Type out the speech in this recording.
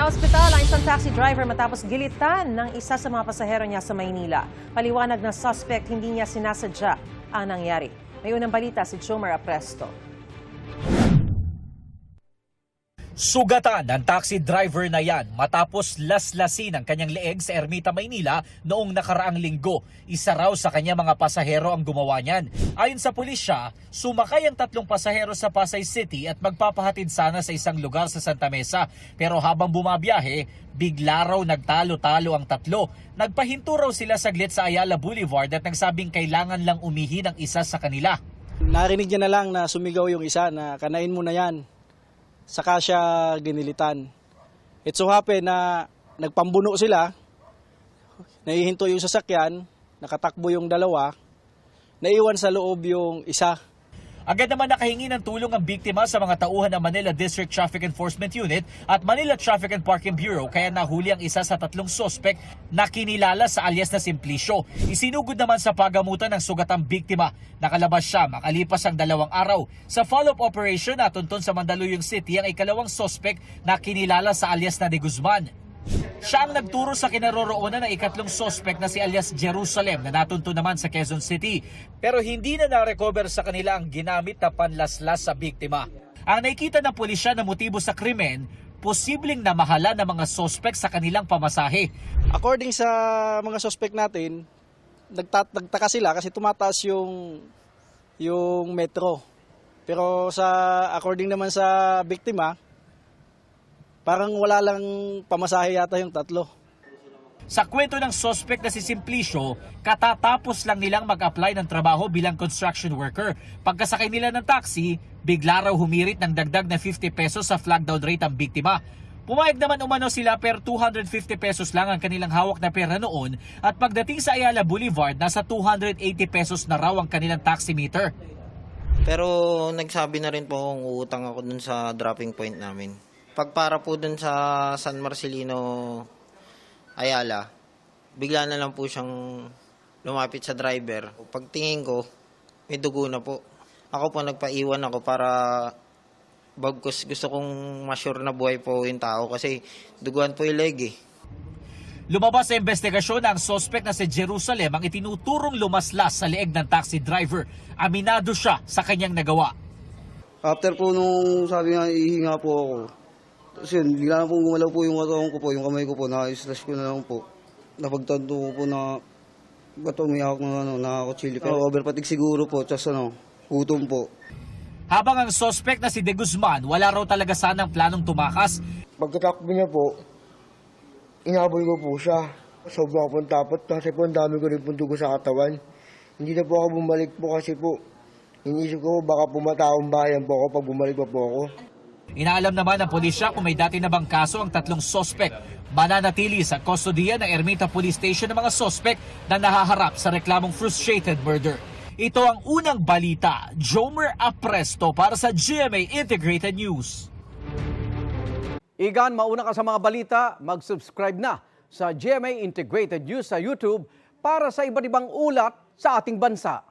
Naospital ang isang taxi driver matapos gilitan ng isa sa mga pasahero niya sa Maynila. Paliwanag ng suspect hindi niya sinasadya ang nangyari. May unang balita si Jomer Apresto. Sugatan ng taxi driver na yan matapos laslasin ang kanyang leeg sa Ermita, Maynila noong nakaraang linggo. Isa raw sa kanya mga pasahero ang gumawa niyan. Ayon sa pulisya, sumakay ang tatlong pasahero sa Pasay City at magpapahatid sana sa isang lugar sa Santa Mesa. Pero habang bumabiyahe, bigla raw nagtalo-talo ang tatlo. Nagpahinto raw sila saglit sa Ayala Boulevard at nagsabing kailangan lang umihi ng isa sa kanila. Narinig niya na lang na sumigaw yung isa na kanain mo na yan. Saka siya ginilitan. It so happen na nagpambuno sila, nahihinto yung sasakyan, nakatakbo yung dalawa, naiwan sa loob yung isa. Agad naman nakahingi ng tulong ang biktima sa mga tauhan ng Manila District Traffic Enforcement Unit at Manila Traffic and Parking Bureau kaya nahuli ang isa sa tatlong sospek na kinilala sa alias na Simplicio. Isinugod naman sa pagamutan ng sugatang biktima. Nakalabas siya makalipas ang 2 araw. Sa follow-up operation natuntun sa Mandaluyong City ang ikalawang sospek na kinilala sa alias na De Guzman. Siya ang nagturo sa kinaroroonan ng ikatlong sospek na si alias Jerusalem na natunto naman sa Quezon City. Pero hindi na na-recover sa kanila ang ginamit na panlaslas sa biktima. Ang nakikita ng pulisya na motibo sa krimen, posibleng namahala ng mga sospek sa kanilang pamasahe. According sa mga sospek natin, nagtaka sila kasi tumataas yung metro. Pero according naman sa biktima, parang wala lang pamasahe yata yung tatlo. Sa kwento ng suspect na si Simplicio, katatapos lang nilang mag-apply ng trabaho bilang construction worker. Pagkasakay nila ng taxi, bigla raw humirit ng dagdag na 50 pesos sa flag down rate ang biktima. Pumayag naman umano sila per 250 pesos lang ang kanilang hawak na pera noon at pagdating sa Ayala Boulevard, nasa 280 pesos na raw ang kanilang taximeter. Pero nagsabi na rin po kung uutang ako dun sa dropping point namin. Pagpara po dun sa San Marcelino, Ayala, bigla na lang po siyang lumapit sa driver. Pagtingin ko, may dugo na po. Ako po nagpaiwan ako para bagkus gusto kong ma-sure na buhay po yung tao kasi duguan po yung leg eh. Lumabas sa investigasyon na ang sospek na si Jerusalem ang itinuturong lumaslas sa leeg ng taxi driver. Aminado siya sa kanyang nagawa. After po nung sabi nga ihinga po ako, kasi bigla na po gumalaw po yung katawan ko po, yung kamay ko po, na-slash ko na lang po. Napagtanto ko po na ba't umihawak na nakakakutsili. Pero overpatig siguro po, tsas gutom po. Habang ang sospek na si De Guzman, wala raw talaga sanang planong tumakas. Pagkatakbo niya po, inaboy ko po siya. Sobrang akong tapot kasi po ang dami ko rin po dugo sa katawan. Hindi na po ako bumalik po kasi po, inisip ko baka pumataong bayan po ako pag bumalik pa po ako. Inaalam naman ng pulisya kung may dati na bang kaso ang tatlong sospek. Mananatili sa kustodiya ng Ermita Police Station ng mga sospek na nahaharap sa reklamong frustrated murder. Ito ang unang balita. Jomer Apresto para sa GMA Integrated News. Igan, mauna ka sa mga balita, mag-subscribe na sa GMA Integrated News sa YouTube para sa iba't ibang ulat sa ating bansa.